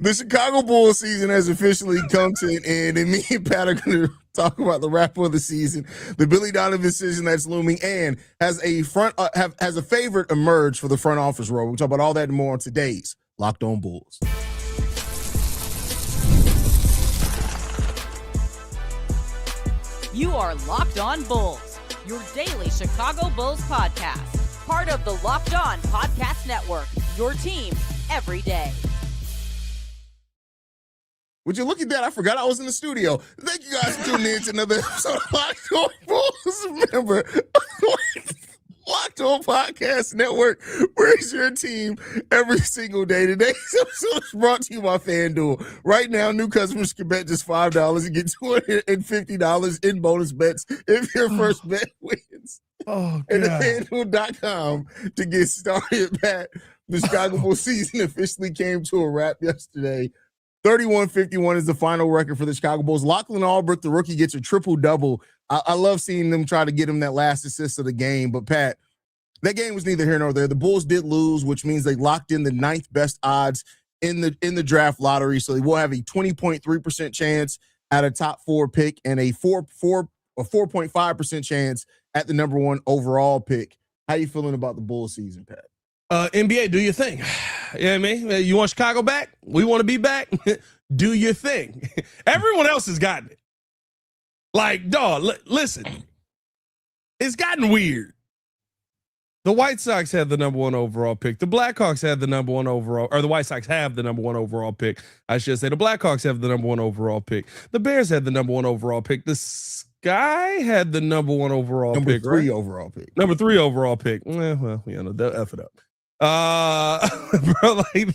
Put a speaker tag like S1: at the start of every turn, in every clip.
S1: The Chicago Bulls season has officially come to an end, and me and Pat are going to talk about the wrap of the season, the Billy Donovan decision that's looming, and has a favorite emerged for the front office role. We'll talk about all that and more on today's Locked On Bulls.
S2: You are Locked On Bulls, your daily Chicago Bulls podcast. Part of the Locked On Podcast Network, your team every day.
S1: Would you look at that? I forgot I was in the studio. Thank you guys for tuning in to another episode of Locked On Bulls. Remember, Locked On Podcast Network, where's your team every single day? Today's episode is brought to you by FanDuel. Right now, new customers can bet just $5 and get $250 in bonus bets if your first bet wins.
S3: Oh, God.
S1: And FanDuel.com to get started, Pat. The Chicago Bulls season officially came to a wrap yesterday. 31-51 is the final record for the Chicago Bulls. Lachlan Albrecht, the rookie, gets a triple-double. I love seeing them try to get him that last assist of the game. But, Pat, that game was neither here nor there. The Bulls did lose, which means they locked in the 9th best odds in the draft lottery. So they will have a 20.3% chance at a top 4 pick and a 4.5% chance at the number 1 overall pick. How you feeling about the Bulls season, Pat?
S3: NBA, do your thing. You know what I mean? You want Chicago back? We want to be back? Do your thing. Everyone else has gotten it. Like, dog, listen. It's gotten weird. The White Sox had the number 1 overall pick. The Blackhawks had the number 1 overall, or the White Sox have the number 1 overall pick. I should say the Blackhawks have the number 1 overall pick. The Bears had the number 1 overall pick. The Sky had the number 1 overall pick.
S1: Number 3 overall pick.
S3: Number 3 overall pick. Well, you know, they'll F it up. Bro, like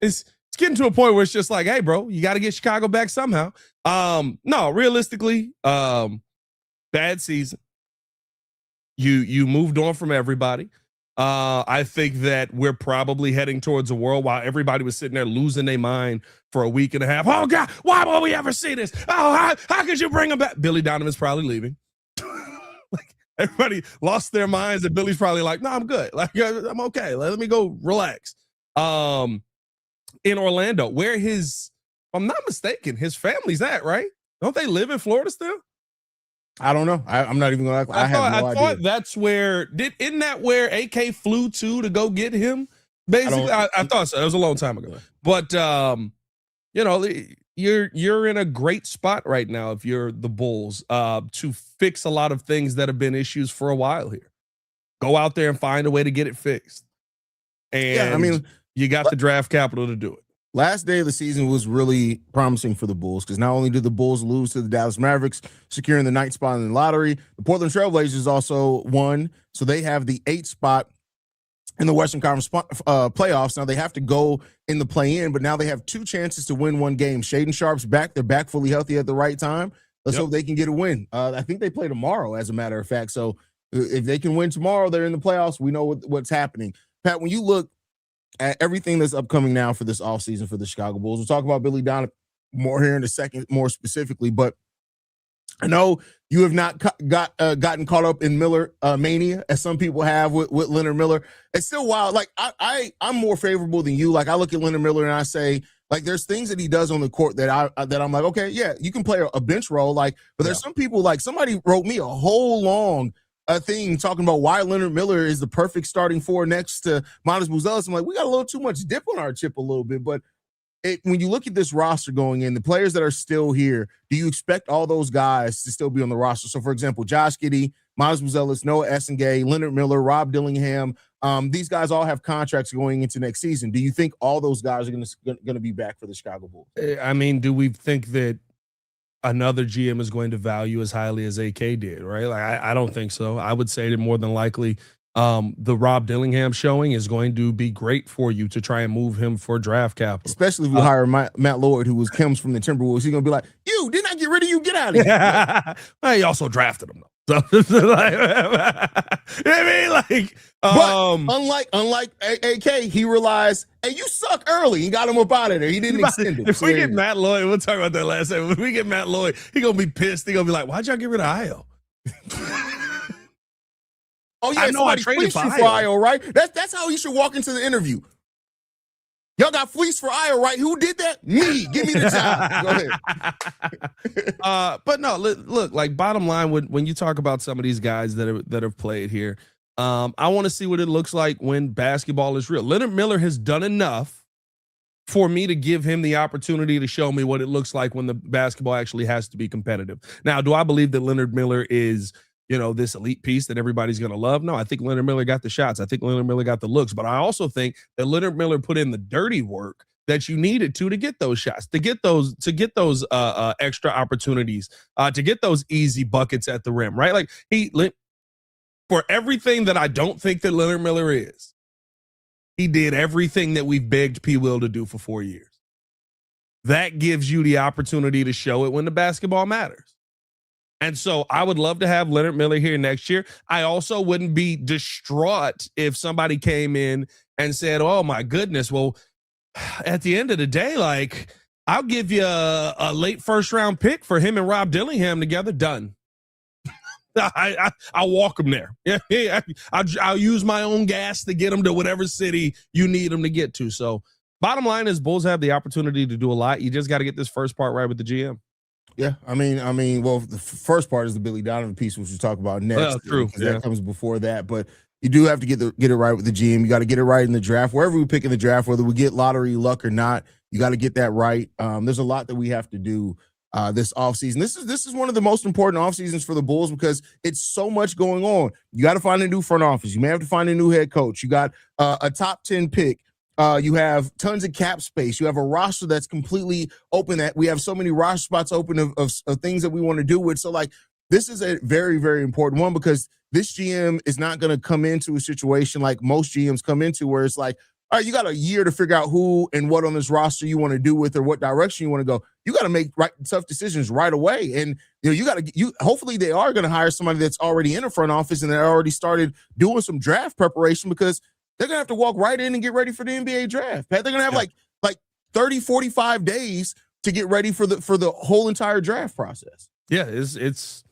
S3: it's getting to a point where it's just like, hey, bro, you got to get Chicago back somehow. No, realistically, bad season. You moved on from everybody. I think that we're probably heading towards a world while everybody was sitting there losing their mind for a week and a half. Oh God, why won't we ever see this? Oh, how could you bring him back? Billy Donovan's probably leaving. Everybody lost their minds, and Billy's probably like, no, I'm good. Like, I'm okay. Let me go relax. In Orlando, where if I'm not mistaken, his family's at, right? Don't they live in Florida still?
S1: I don't know. I'm not even going to. I have no idea.
S3: I thought that's where, isn't that where AK flew to go get him? Basically, I thought so. It was a long time ago. But, you know, you're in a great spot right now if you're the Bulls to fix a lot of things that have been issues for a while here. Go out there and find a way to get it fixed. And
S1: yeah, I mean,
S3: you got the draft capital to do it.
S1: Last day of the season was really promising for the Bulls because not only did the Bulls lose to the Dallas Mavericks, securing the 9th spot in the lottery, the Portland Trailblazers also won, so they have the 8th spot in the Western Conference playoffs. Now they have to go in the play-in, but now they have 2 chances to win 1 game. Shaedon Sharp's back. They're back fully healthy at the right time. Let's hope they can get a win. I think they play tomorrow, as a matter of fact. So if they can win tomorrow, they're in the playoffs. We know what's happening. Pat, when you look at everything that's upcoming now for this offseason for the Chicago Bulls, we'll talk about Billy Donovan more here in a second, more specifically, but I know you have not gotten caught up in Miller mania, as some people have with Leonard Miller. It's still wild. Like, I'm more favorable than you. Like, I look at Leonard Miller and I say, like, there's things that he does on the court that I'm like, okay, yeah, you can play a bench role. Like, but there's some people, like, somebody wrote me a whole long thing talking about why Leonard Miller is the perfect starting 4 next to Montes Buzelis. I'm like, we got a little too much dip on our chip a little bit, but when you look at this roster going in, the players that are still here, do you expect all those guys to still be on the roster? So, for example, Josh Giddey, Montes Buzelis, Noah Essengay, Leonard Miller, Rob Dillingham, these guys all have contracts going into next season. Do you think all those guys are going to be back for the Chicago Bulls?
S3: I mean, do we think that another GM is going to value as highly as AK did, right? Like, I don't think so. I would say that more than likely the Rob Dillingham showing is going to be great for you to try and move him for draft capital.
S1: Especially if we hire Matt Lloyd, who comes from the Timberwolves. He's going to be like, didn't I get rid of you? Get out of here.
S3: Well, he also drafted him, though. So, like, you know what I mean? Like,
S1: but unlike AK, he realized, hey, you suck early. He got him up out of there. He didn't extend him.
S3: If we get Matt Lloyd, we'll talk about that last time. If we get Matt Lloyd, he going to be pissed. He going to be like, why'd y'all get rid of Io?
S1: Oh, yeah,
S3: I know I traded for
S1: Io, right? That's how he should walk into the interview. Y'all got fleeced for Iowa, right? Who did that? Me. Give me the job. Go ahead.
S3: But no, look, like bottom line, when you talk about some of these guys that have played here, I want to see what it looks like when basketball is real. Leonard Miller has done enough for me to give him the opportunity to show me what it looks like when the basketball actually has to be competitive. Now, do I believe that Leonard Miller is, this elite piece that everybody's going to love? No, I think Leonard Miller got the shots. I think Leonard Miller got the looks, but I also think that Leonard Miller put in the dirty work that you needed to get those shots, to get those extra opportunities, to get those easy buckets at the rim, right? Like for everything that I don't think that Leonard Miller is, he did everything that we've begged P. Will to do for 4 years. That gives you the opportunity to show it when the basketball matters. And so I would love to have Leonard Miller here next year. I also wouldn't be distraught if somebody came in and said, oh my goodness, well, at the end of the day, like, I'll give you a late first round pick for him and Rob Dillingham together. Done. I'll walk them there. Yeah, I'll use my own gas to get them to whatever city you need them to get to. So bottom line is Bulls have the opportunity to do a lot. You just got to get this first part right with the GM.
S1: Yeah, I mean, well, the first part is the Billy Donovan piece, which we'll talk about next.
S3: Well, true.
S1: Yeah. That comes before that, but you do have to get it right with the GM. You got to get it right in the draft. Wherever we pick in the draft, whether we get lottery luck or not, you got to get that right. There's a lot that we have to do this offseason. This is one of the most important off seasons for the Bulls because it's so much going on. You got to find a new front office. You may have to find a new head coach. You got a top 10 pick. You have tons of cap space. You have a roster that's completely open. That we have so many roster spots open of things that we want to do with. So like this is a very, very important one because this GM is not going to come into a situation like most GMs come into where it's like, all right, you got a year to figure out who and what on this roster you want to do with or what direction you want to go. You got to make tough decisions right away. And hopefully they are going to hire somebody that's already in a front office and they already started doing some draft preparation because they're going to have to walk right in and get ready for the NBA draft. Pat, they're going to have like 30, 45 days to get ready for the whole entire draft process.
S3: Yeah, it's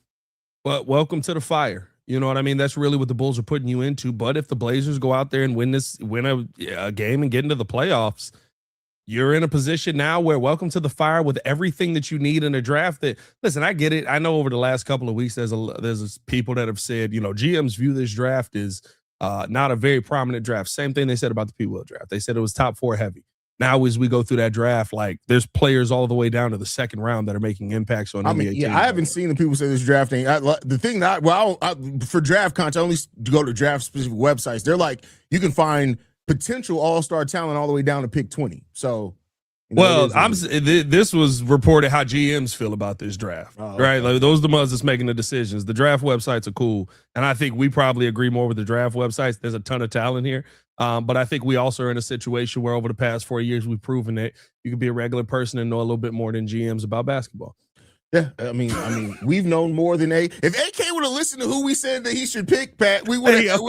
S3: welcome to the fire. You know what I mean? That's really what the Bulls are putting you into. But if the Blazers go out there and win a game and get into the playoffs, you're in a position now where welcome to the fire with everything that you need in a draft. That listen, I get it. I know over the last couple of weeks, there's people that have said, GMs view this draft as not a very prominent draft. Same thing they said about the P. Will draft. They said it was top 4 heavy. Now, as we go through that draft, like there's players all the way down to the second round that are making impacts on NBA teams.
S1: I haven't seen the people say this draft thing. The thing that for draft content, I only go to draft specific websites. They're like, you can find potential all-star talent all the way down to pick 20. So,
S3: this was reported how GMs feel about this draft, right? Like those are the ones that's making the decisions. The draft websites are cool, and I think we probably agree more with the draft websites. There's a ton of talent here, but I think we also are in a situation where over the past 4 years we've proven that you can be a regular person and know a little bit more than GMs about basketball.
S1: Yeah, I mean, we've known more than If AK would have listened to who we said that he should pick, Pat, we would have.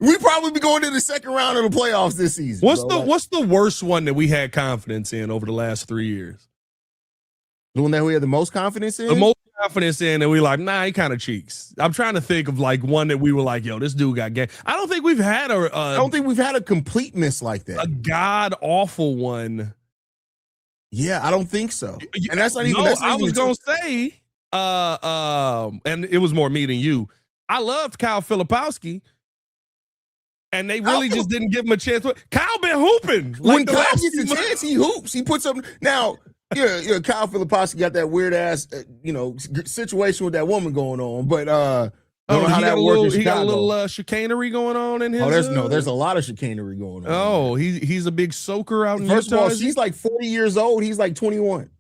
S1: We probably be going to the second round of the playoffs this season.
S3: What's the worst one that we had confidence in over the last 3 years?
S1: The one that we had the most confidence in?
S3: The most confidence in, and we like, nah, he kind of cheeks. I'm trying to think of like one that we were like, yo, this dude got game. I don't think we've had
S1: I don't think we've had a complete miss like that.
S3: A god awful one.
S1: Yeah, I don't think so. And that's not even. No,
S3: I was gonna say, and it was more me than you. I loved Kyle Filipowski. And they really just didn't give him a chance. Kyle been hooping.
S1: When Kyle gets a chance, he hoops. He puts up. Now, Kyle Filipowski got that weird ass, situation with that woman going on. But I don't know how that works.
S3: He got a little chicanery going on in his.
S1: There's a lot of chicanery going on.
S3: Oh, he's a big soaker out in Utah.
S1: First of all, she's like 40 years old. He's like 21.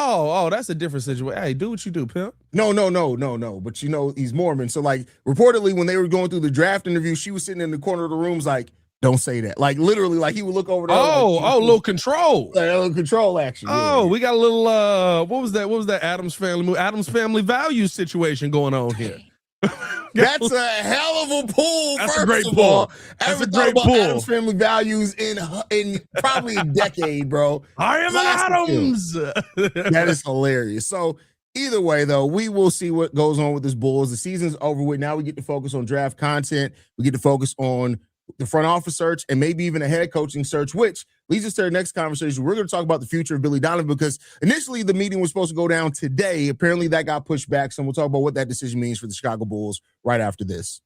S3: Oh, that's a different situation. Hey, do what you do, pimp.
S1: No. But he's Mormon. So like reportedly when they were going through the draft interview, she was sitting in the corner of the rooms like, don't say that. Like literally, like he would look over there.
S3: Little control.
S1: Like a little control action.
S3: Oh, we got a little what was that Adam's Family Values situation going on here.
S1: That's a hell of a pull.
S3: That's a great pull.
S1: That's a great pull. Adam's Family Values in probably a decade, bro.
S3: I am Adams.
S1: That is hilarious. So either way, though, we will see what goes on with this Bulls. The season's over with. Now we get to focus on draft content. We get to focus on the front office search, and maybe even a head coaching search, which leads us to our next conversation. We're going to talk about the future of Billy Donovan because initially the meeting was supposed to go down today. Apparently that got pushed back. So we'll talk about what that decision means for the Chicago Bulls right after this.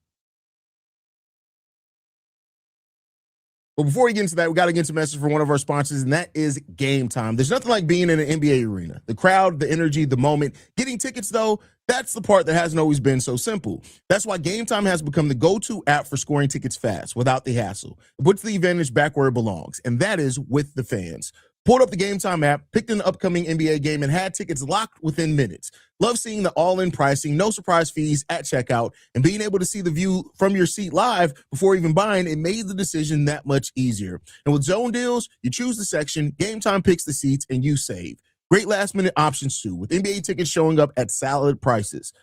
S1: But before we get into that, we got to get some message from one of our sponsors, and that is Game Time. There's nothing like being in an NBA arena. The crowd, the energy, the moment. Getting tickets, though, that's the part that hasn't always been so simple. That's why Game Time has become the go-to app for scoring tickets fast, without the hassle. It puts the advantage back where it belongs, and that is with the fans. Pulled up the Game Time app, picked an upcoming NBA game, and had tickets locked within minutes. Love seeing the all-in pricing, no surprise fees at checkout, and being able to see the view from your seat live before even buying. It made the decision that much easier. And with zone deals, you choose the section, Game Time picks the seats, and you save. Great last-minute options, too, with NBA tickets showing up at solid prices.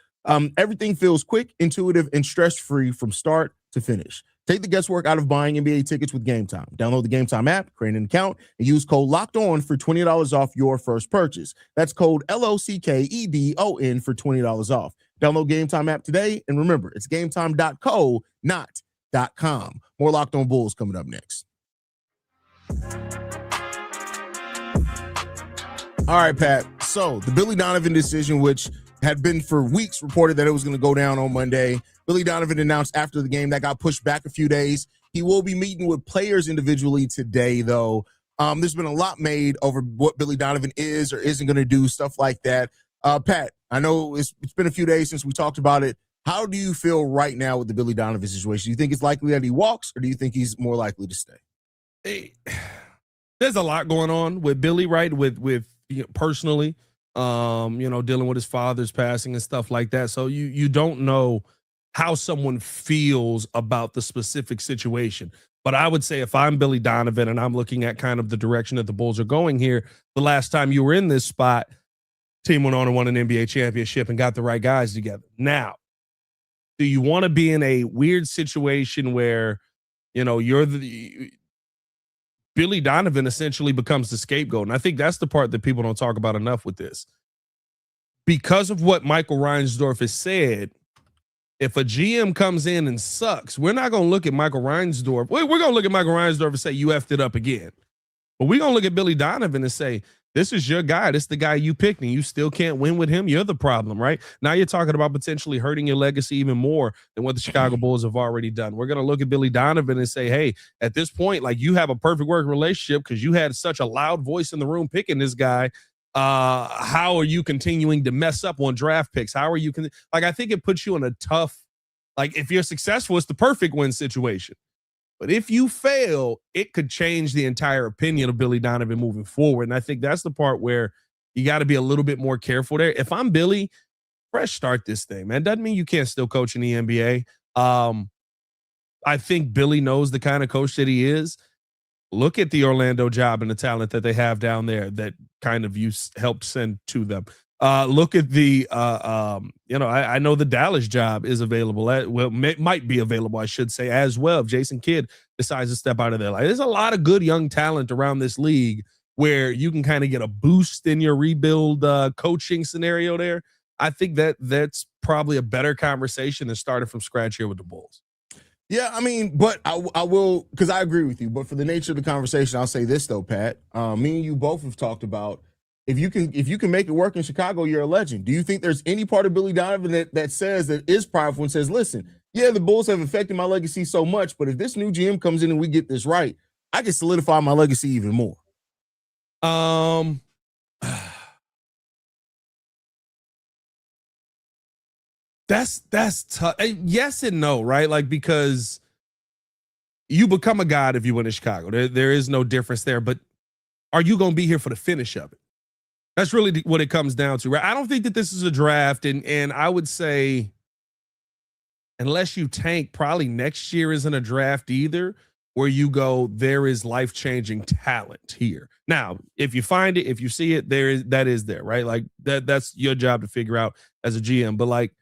S1: Everything feels quick, intuitive, and stress-free from start to finish. Take the guesswork out of buying NBA tickets with Game Time. Download the Game Time app, create an account, and use code LOCKEDON for $20 off your first purchase. That's code LOCKEDON for $20 off. Download Game Time app today, and remember, it's gametime.co, not .com. More Locked On Bulls coming up next. All right, Pat. So the Billy Donovan decision, which had been for weeks reported that it was going to go down on Monday. Billy Donovan announced after the game that got pushed back a few days. He will be meeting with players individually today, though. There's been a lot made over what Billy Donovan is or isn't going to do, stuff like that. Pat, I know it's been a few days since we talked about it. How do you feel right now with the Billy Donovan situation? Do you think it's likely that he walks, or do you think he's more likely to stay?
S3: Hey, there's a lot going on with Billy, right? With personally, dealing with his father's passing and stuff like that. So you don't know how someone feels about the specific situation. But I would say if I'm Billy Donovan and I'm looking at kind of the direction that the Bulls are going here, the last time you were in this spot, team went on and won an NBA championship and got the right guys together. Now, do you want to be in a weird situation where, you're Billy Donovan essentially becomes the scapegoat? And I think that's the part that people don't talk about enough with this. Because of what Michael Reinsdorf has said, if a GM comes in and sucks, we're not going to look at Michael Reinsdorf. We're going to look at Michael Reinsdorf and say, you effed it up again. But we're going to look at Billy Donovan and say, this is your guy. This is the guy you picked, and you still can't win with him. You're the problem, right? Now you're talking about potentially hurting your legacy even more than what the Chicago Bulls have already done. We're going to look at Billy Donovan and say, hey, at this point, like, you have a perfect working relationship because you had such a loud voice in the room picking this guy. How are you continuing to mess up on draft picks? How are you I think it puts you in a tough, like, if you're successful, it's the perfect win situation. But if you fail, it could change the entire opinion of Billy Donovan moving forward. And I think that's the part where you got to be a little bit more careful there. If I'm Billy, fresh start this thing, man. Doesn't mean you can't still coach in the NBA. I think Billy knows the kind of coach that he is. Look at the Orlando job and the talent that they have down there that kind of you helped send to them. Look at the, I know the Dallas job is available. Might be available, I should say, as well. If Jason Kidd decides to step out of there, there's a lot of good young talent around this league where you can kind of get a boost in your rebuild coaching scenario there. I think that's probably a better conversation than starting from scratch here with the Bulls.
S1: Yeah, I mean, but I will, because I agree with you. But for the nature of the conversation, I'll say this though, Pat. Me and you both have talked about, if you can make it work in Chicago, you're a legend. Do you think there's any part of Billy Donovan that says, that is prideful and says, listen, yeah, the Bulls have affected my legacy so much, but if this new GM comes in and we get this right, I can solidify my legacy even more?
S3: That's tough. Yes and no, right? Like, because you become a god if you win in Chicago. There is no difference there. But are you going to be here for the finish of it? That's really what it comes down to, right? I don't think that this is a draft, and I would say, unless you tank, probably next year isn't a draft either, where you go, there is life-changing talent here. Now, if you find it, if you see it, that is there, right? Like, that's your job to figure out as a GM. But, like,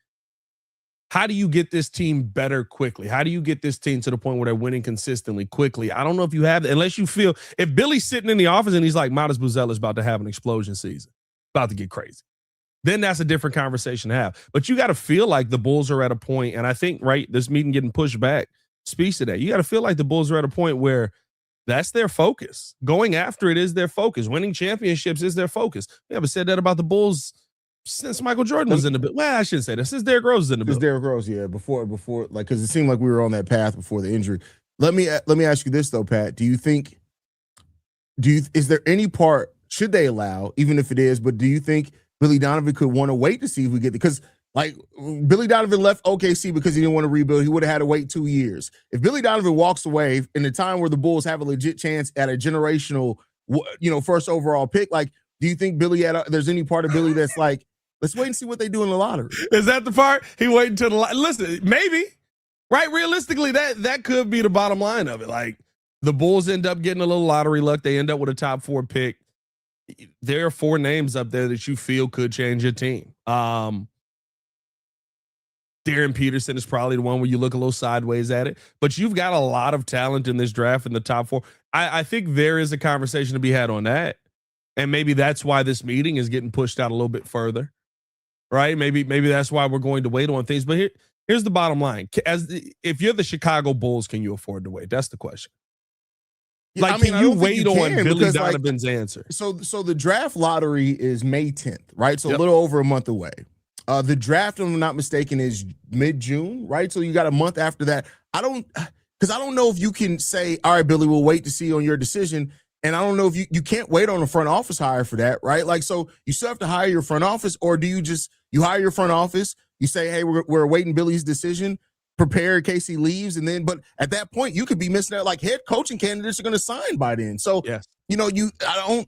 S3: how do you get this team better quickly? How do you get this team to the point where they're winning consistently quickly? I don't know if you have, unless you feel, if Billy's sitting in the office and he's like, Modest Buzella is about to have an explosion season, about to get crazy, then that's a different conversation to have. But you got to feel like the Bulls are at a point, and I think, right, this meeting getting pushed back, speaks to that. You got to feel like the Bulls are at a point where that's their focus. Going after it is their focus. Winning championships is their focus. We haven't said that about the Bulls since Michael Jordan was in the building. Well, I shouldn't say that. Since Derrick Rose was in the building.
S1: Derrick Rose, yeah, before, like, because it seemed like we were on that path before the injury. Let me ask you this though, Pat. Is there any part, should they allow, even if it is, but do you think Billy Donovan could want to wait to see if we get, because like Billy Donovan left OKC because he didn't want to rebuild. He would have had to wait 2 years. If Billy Donovan walks away in the time where the Bulls have a legit chance at a generational, first overall pick, like, do you think there's any part of Billy that's like, let's wait and see what they do in the lottery?
S3: Is that the part? He waited until listen, maybe, right? Realistically, that could be the bottom line of it. Like, the Bulls end up getting a little lottery luck. They end up with a top 4 pick. There are 4 names up there that you feel could change your team. Darren Peterson is probably the one where you look a little sideways at it, but you've got a lot of talent in this draft in the top 4. I think there is a conversation to be had on that. And maybe that's why this meeting is getting pushed out a little bit further, right? Maybe that's why we're going to wait on things. But here's the bottom line. If you're the Chicago Bulls, can you afford to wait? That's the question.
S1: Yeah,
S3: like, can you wait on Billy Donovan's answer?
S1: So the draft lottery is May 10th, right? So
S3: Yep.
S1: a little over a month away. The draft, if I'm not mistaken, is mid-June, right? So you got a month after that. I don't know if you can say, all right, Billy, we'll wait to see on your decision. And I don't know if you can't wait on a front office hire for that, right? Like, so you still have to hire your front office, or do you hire your front office, you say, hey, we're awaiting Billy's decision, prepare in case he leaves, and then, but at that point, you could be missing out. Like, head coaching candidates are going to sign by then. So,
S3: yes.
S1: I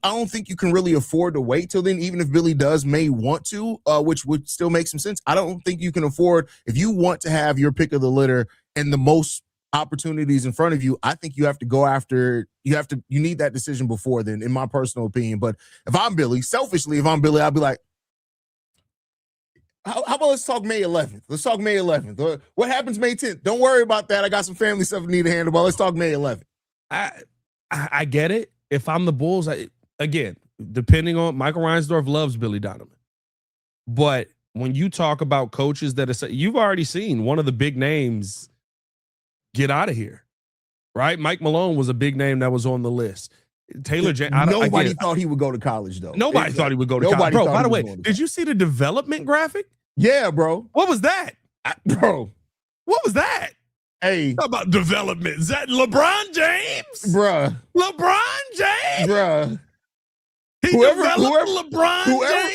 S1: don't think you can really afford to wait till then, even if Billy may want to, which would still make some sense. I don't think you can afford, if you want to have your pick of the litter and the most opportunities in front of you, I think you have to go after, you need that decision before then, in my personal opinion. But if I'm Billy, selfishly, I'll be like, how about let's talk May 11th? Let's talk May 11th. What happens May 10th? Don't worry about that. I got some family stuff I need to handle, but let's talk May 11th.
S3: I get it. If I'm the Bulls, again, depending on, Michael Reinsdorf loves Billy Donovan. But when you talk about coaches you've already seen one of the big names get out of here, right? Mike Malone was a big name that was on the list. Taylor Jenkins.
S1: Nobody thought he would go to college, though.
S3: Nobody thought he would go to college. Bro, by the way, did you see the development graphic?
S1: Yeah, bro.
S3: What was that?
S1: Bro.
S3: What was that?
S1: Hey.
S3: How about development? Is that LeBron James?
S1: Bruh.
S3: LeBron James?
S1: Bruh.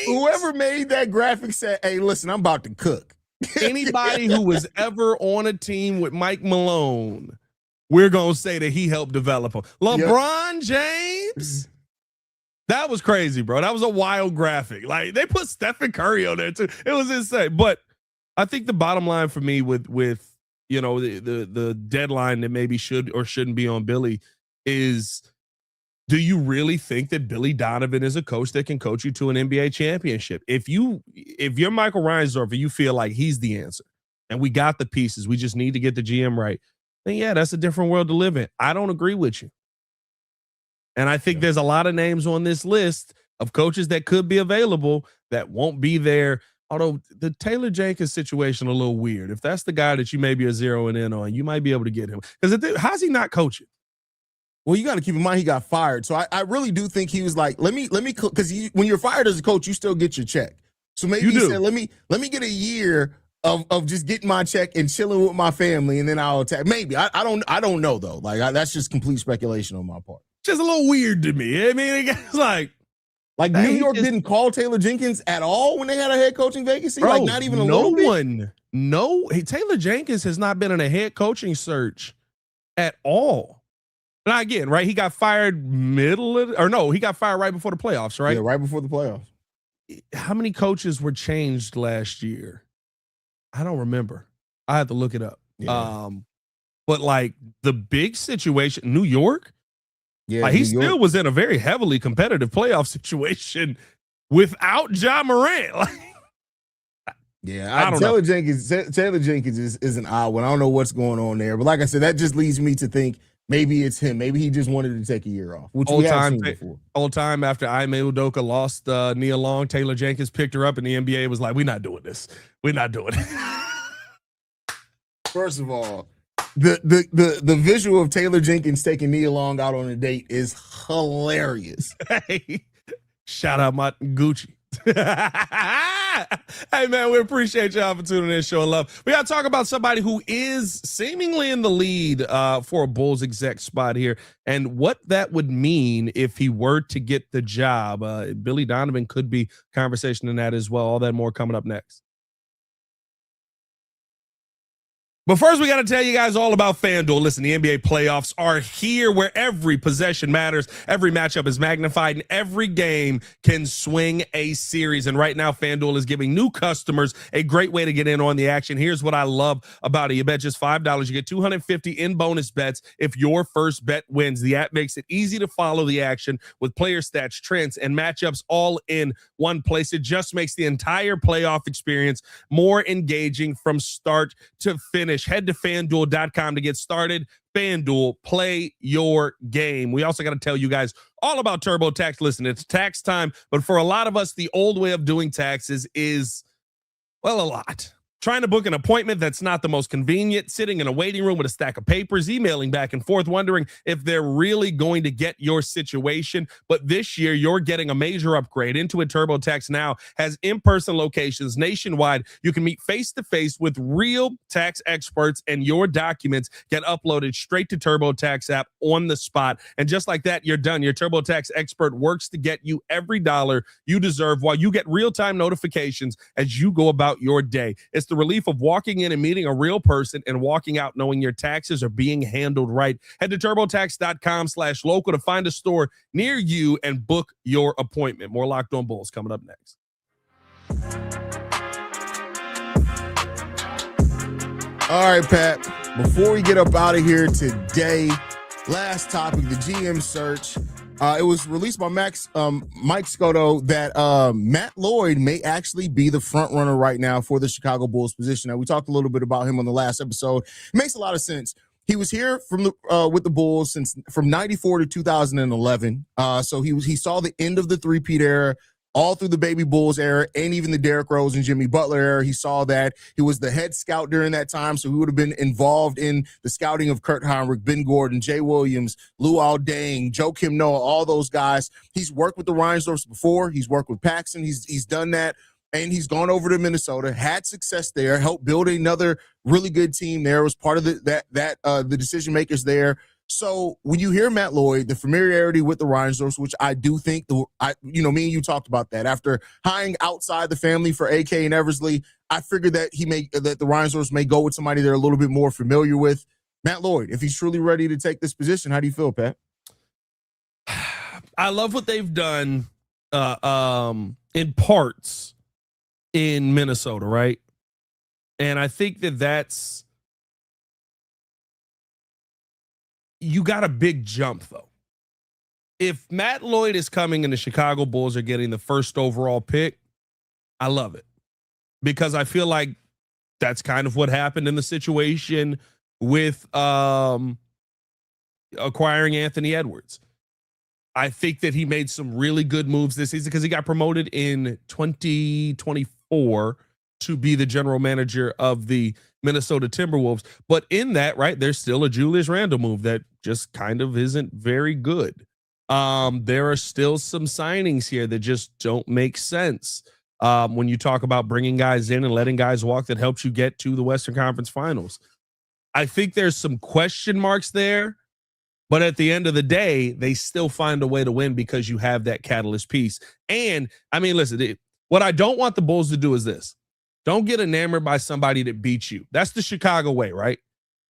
S1: Whoever made that graphic said, hey, listen, I'm about to cook.
S3: Anybody who was ever on a team with Mike Malone, we're going to say that he helped develop him. LeBron James? That was crazy, bro. That was a wild graphic. Like, they put Stephen Curry on there, too. It was insane. But I think the bottom line for me with the deadline that maybe should or shouldn't be on Billy is, do you really think that Billy Donovan is a coach that can coach you to an NBA championship? If you're Michael Reinsdorf, you feel like he's the answer and we got the pieces, we just need to get the GM right, then yeah, that's a different world to live in. I don't agree with you. And I think there's a lot of names on this list of coaches that could be available that won't be there. Although the Taylor Jenkins situation a little weird. If that's the guy that you maybe are zeroing in on, you might be able to get him. Because how's he not coaching?
S1: Well, you got to keep in mind he got fired. So I really do think he was like, let me, because when you're fired as a coach, you still get your check. So maybe he said, let me get a year of just getting my check and chilling with my family, and then I'll attack. Maybe I don't know though. Like that's just complete speculation on my part.
S3: Just a little weird to me. I mean, it's like
S1: New York didn't call Taylor Jenkins at all when they had a head coaching vacancy. Bro, like not even a little bit.
S3: Taylor Jenkins has not been in a head coaching search at all. Now again, right? He got fired he got fired right before the playoffs, right?
S1: Yeah, right before the playoffs.
S3: How many coaches were changed last year? I don't remember. I have to look it up.
S1: Yeah.
S3: But like the big situation, New York.
S1: Yeah,
S3: like, he still was in a very heavily competitive playoff situation without Ja Morant.
S1: I don't know. Taylor Jenkins is an odd one. I don't know what's going on there. But like I said, that just leads me to think maybe it's him. Maybe he just wanted to take a year off, which we have seen before.
S3: Old time after Ime Udoka lost Nia Long, Taylor Jenkins picked her up, and the NBA was like, we're not doing this. We're not doing it.
S1: First of all, The visual of Taylor Jenkins taking Nia Long out on a date is hilarious.
S3: Hey, shout out my Gucci. Hey man, we appreciate y'all for tuning in, showing love. We got to talk about somebody who is seemingly in the lead for a Bulls exec spot here, and what that would mean if he were to get the job. Billy Donovan could be conversation in that as well. All that more coming up next. But first, we got to tell you guys all about FanDuel. Listen, the NBA playoffs are here, where every possession matters, every matchup is magnified, and every game can swing a series. And right now, FanDuel is giving new customers a great way to get in on the action. Here's what I love about it. You bet just $5, you get $250 in bonus bets if your first bet wins. The app makes it easy to follow the action with player stats, trends, and matchups all in one place. It just makes the entire playoff experience more engaging from start to finish. Head to FanDuel.com to get started. FanDuel, play your game. We also got to tell you guys all about TurboTax. Listen, it's tax time, but for a lot of us, the old way of doing taxes is, well, a lot. Trying to book an appointment that's not the most convenient, sitting in a waiting room with a stack of papers, emailing back and forth, wondering if they're really going to get your situation. But this year, you're getting a major upgrade. Intuit TurboTax now has in-person locations nationwide. You can meet face-to-face with real tax experts, and your documents get uploaded straight to TurboTax app on the spot. And just like that, you're done. Your TurboTax expert works to get you every dollar you deserve, while you get real-time notifications as you go about your day. It's the relief of walking in and meeting a real person and walking out knowing your taxes are being handled right. Head to TurboTax.com/local to find a store near you and book your appointment. More Locked On Bulls coming up next.
S1: All right, Pat, before we get up out of here today, last topic, the GM search. It was released by Mike Scotto that Matt Lloyd may actually be the front runner right now for the Chicago Bulls position. Now, we talked a little bit about him on the last episode. It makes a lot of sense. He was here with the Bulls from 94 to 2011. So he saw the end of the three-peat era, all through the Baby Bulls era, and even the Derrick Rose and Jimmy Butler era. He saw that. He was the head scout during that time, so he would have been involved in the scouting of Kurt Heinrich, Ben Gordon, Jay Williams, Luol Deng, Joakim Noah, all those guys. He's worked with the Reinsdorfs before. He's worked with Paxson. He's done that, and he's gone over to Minnesota, had success there, helped build another really good team there, was part of the decision makers there. So when you hear Matt Lloyd, the familiarity with the Reinsdorfs, which I do think, me and you talked about that. After hiring outside the family for AK and Eversley, I figured that the Reinsdorfs may go with somebody they're a little bit more familiar with. Matt Lloyd, if he's truly ready to take this position, how do you feel, Pat?
S3: I love what they've done in parts in Minnesota, right? And I think that's you got a big jump, though. If Matt Lloyd is coming and the Chicago Bulls are getting the first overall pick, I love it, because I feel like that's kind of what happened in the situation with acquiring Anthony Edwards. I think that he made some really good moves this season because he got promoted in 2024 to be the general manager of the Minnesota Timberwolves. But in that, right, there's still a Julius Randle move that just kind of isn't very good. There are still some signings here that just don't make sense. When you talk about bringing guys in and letting guys walk, that helps you get to the Western Conference Finals. I think there's some question marks there, but at the end of the day, they still find a way to win because you have that catalyst piece. And I mean, listen, what I don't want the Bulls to do is this. Don't get enamored by somebody that beats you. That's the Chicago way, right?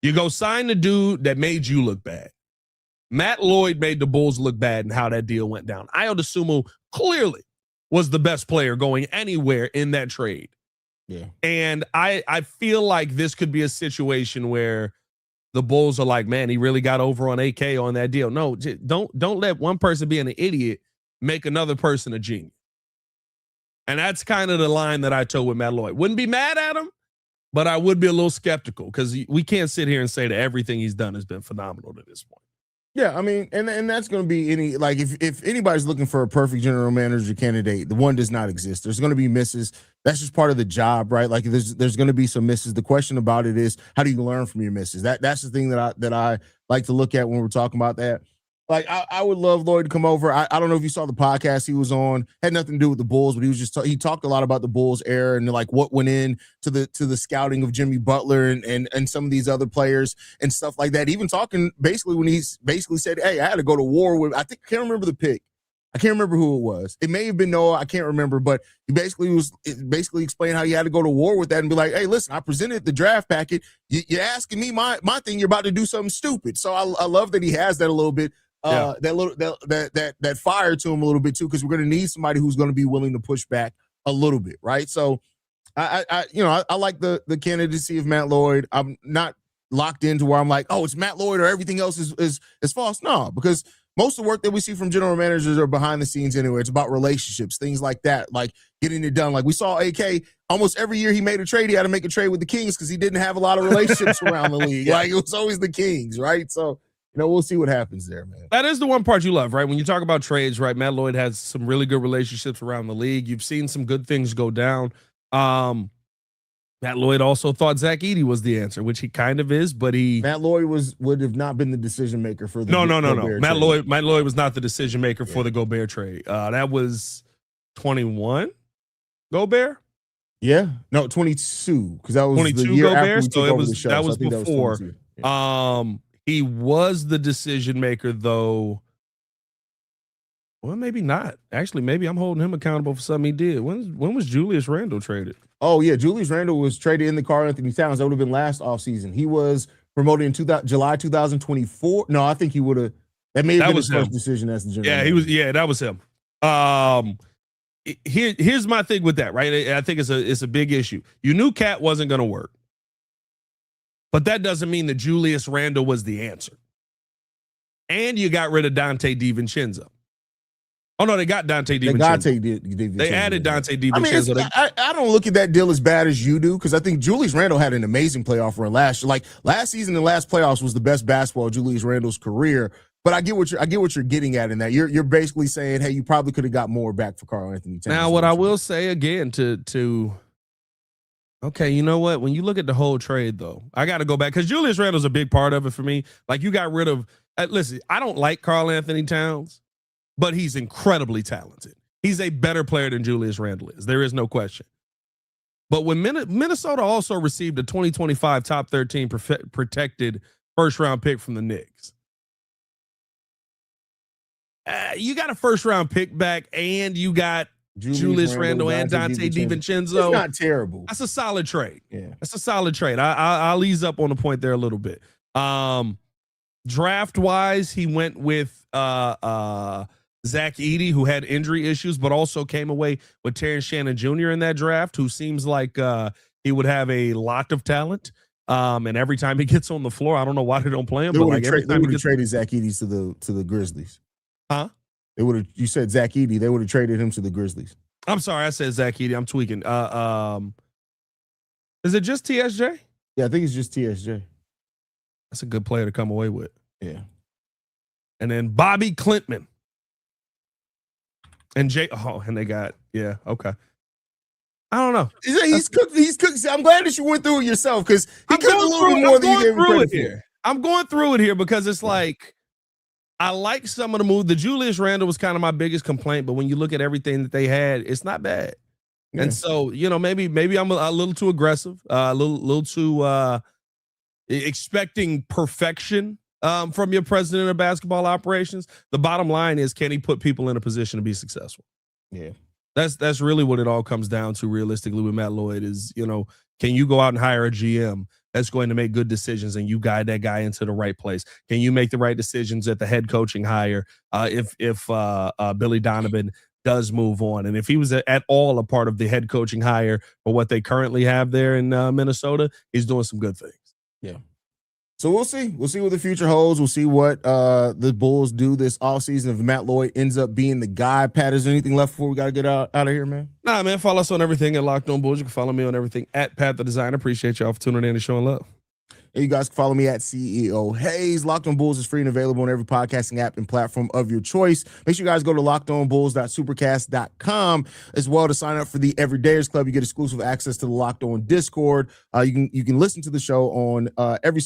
S3: You go sign the dude that made you look bad. Matt Lloyd made the Bulls look bad in how that deal went down. Ayo Dosunmu clearly was the best player going anywhere in that trade.
S1: Yeah.
S3: And I feel like this could be a situation where the Bulls are like, man, he really got over on AK on that deal. No, don't let one person being an idiot make another person a genius. And that's kind of the line that I told with Matt Lloyd. Wouldn't be mad at him, but I would be a little skeptical because we can't sit here and say that everything he's done has been phenomenal to this point.
S1: Yeah, I mean, and that's going to be if anybody's looking for a perfect general manager candidate, the one does not exist. There's going to be misses. That's just part of the job, right? Like there's going to be some misses. The question about it is, how do you learn from your misses? That's the thing that I like to look at when we're talking about that. Like I would love Lloyd to come over. I don't know if you saw the podcast he was on. Had nothing to do with the Bulls, but he was just he talked a lot about the Bulls era and like what went in to the scouting of Jimmy Butler and some of these other players and stuff like that. Even talking basically when he's basically said, "Hey, I had to go to war with." I can't remember the pick. I can't remember who it was. It may have been Noah. I can't remember, but he basically explained how he had to go to war with that and be like, "Hey, listen, I presented the draft packet. You're asking me my thing. You're about to do something stupid." So I love that he has that a little bit. That fire to him a little bit too, because we're going to need somebody who's going to be willing to push back a little bit, right? So I like the candidacy of Matt Lloyd. I'm not locked into where I'm like, oh, it's Matt Lloyd or everything else is false. No, because most of the work that we see from general managers are behind the scenes anyway. It's about relationships, things like that, like getting it done. Like we saw AK almost every year he made a trade. He had to make a trade with the Kings because he didn't have a lot of relationships around the league. Like it was always the Kings, right? So we'll see what happens there, man.
S3: That is the one part you love, right? When you talk about trades, right? Matt Lloyd has some really good relationships around the league. You've seen some good things go down. Matt Lloyd also thought Zach Edey was the answer, which he kind of is, but
S1: Matt Lloyd would have not been the decision maker for the
S3: no.
S1: Gobert
S3: Matt
S1: trade.
S3: Lloyd was not the decision maker for the Gobert trade. That was 21 Gobert.
S1: Yeah, no, 22 because that was
S3: 22
S1: the year
S3: Gobert.
S1: after we took over the show.
S3: That was
S1: So I think
S3: before.
S1: That was 22.
S3: He was the decision maker, though. Well, maybe not. Actually, maybe I'm holding him accountable for something he did. When was Julius Randle traded?
S1: Oh, yeah. Julius Randle was traded in the Karl Anthony Towns. That would have been last offseason. He was promoted in July 2024. No, I think he would have. That may have been his first decision as the general manager.
S3: He was. Yeah, that was him. Here's my thing with that, right? I think it's a big issue. You knew Cat wasn't going to work. But that doesn't mean that Julius Randle was the answer. And you got rid of Dante DiVincenzo. Oh, no, they got Dante DiVincenzo. They added Dante DiVincenzo.
S1: I don't look at that deal as bad as you do because I think Julius Randle had an amazing playoff run last year. Like last season and last playoffs was the best basketball of Julius Randle's career. But I get what you're getting at in that. You're basically saying, hey, you probably could have got more back for Karl Anthony Towns.
S3: Now, what I will say again okay, you know what? When you look at the whole trade, though, I got to go back because Julius Randle's a big part of it for me. Like you got rid of. Listen, I don't like Karl Anthony Towns, but he's incredibly talented. He's a better player than Julius Randle is. There is no question. But when Minnesota also received a 2025 top 13 protected first round pick from the Knicks, you got a first round pick back, and you got Julius Randle and Dante DiVincenzo.
S1: It's not terrible.
S3: That's a solid trade.
S1: Yeah,
S3: that's a solid trade. I'll ease up on the point there a little bit. Draft wise, he went with Zach Edey, who had injury issues, but also came away with Terrence Shannon Jr. in that draft, who seems like he would have a lot of talent. And every time he gets on the floor, I don't know why they don't play him. But like every time he gets
S1: traded Zach Edey to the Grizzlies.
S3: Huh?
S1: They would have. You said Zach Edey. They would have traded him to the Grizzlies.
S3: I'm sorry, I said Zach Edey. I'm tweaking. Is it just TSJ?
S1: Yeah, I think it's just TSJ.
S3: That's a good player to come away with.
S1: Yeah.
S3: And then Bobby Clintman. And and they got, yeah, okay. I don't know.
S1: He's cooked. I'm glad that you went through it yourself because he cooked a little bit more than you gave him credit for.
S3: I'm going through it here because it's like, I like some of the move. The Julius Randle was kind of my biggest complaint, but when you look at everything that they had, it's not bad. Yeah. And so, maybe I'm a little too aggressive, a little too expecting perfection from your president of basketball operations. The bottom line is, can he put people in a position to be successful?
S1: Yeah.
S3: That's really what it all comes down to realistically with Matt Lloyd is, can you go out and hire a GM that's going to make good decisions and you guide that guy into the right place? Can you make the right decisions at the head coaching hire if Billy Donovan does move on? And if he was at all a part of the head coaching hire for what they currently have there in Minnesota, he's doing some good things.
S1: Yeah. So we'll see. We'll see what the future holds. We'll see what the Bulls do this offseason if Matt Lloyd ends up being the guy. Pat, is there anything left before we got to get out of here, man?
S3: Nah, man. Follow us on everything at Locked On Bulls. You can follow me on everything at Pat the Designer. Appreciate y'all for tuning in and showing love.
S1: And you guys can follow me at CEO Haize. Locked On Bulls is free and available on every podcasting app and platform of your choice. Make sure you guys go to lockedonbulls.supercast.com as well to sign up for the Everydayers Club. You get exclusive access to the Locked On Discord. You can listen to the show on every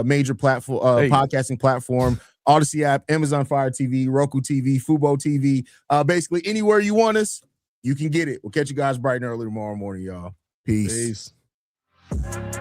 S1: major platform, podcasting platform. Odyssey app, Amazon Fire TV, Roku TV, Fubo TV. Basically, anywhere you want us, you can get it. We'll catch you guys bright and early tomorrow morning, y'all. Peace.
S3: Peace.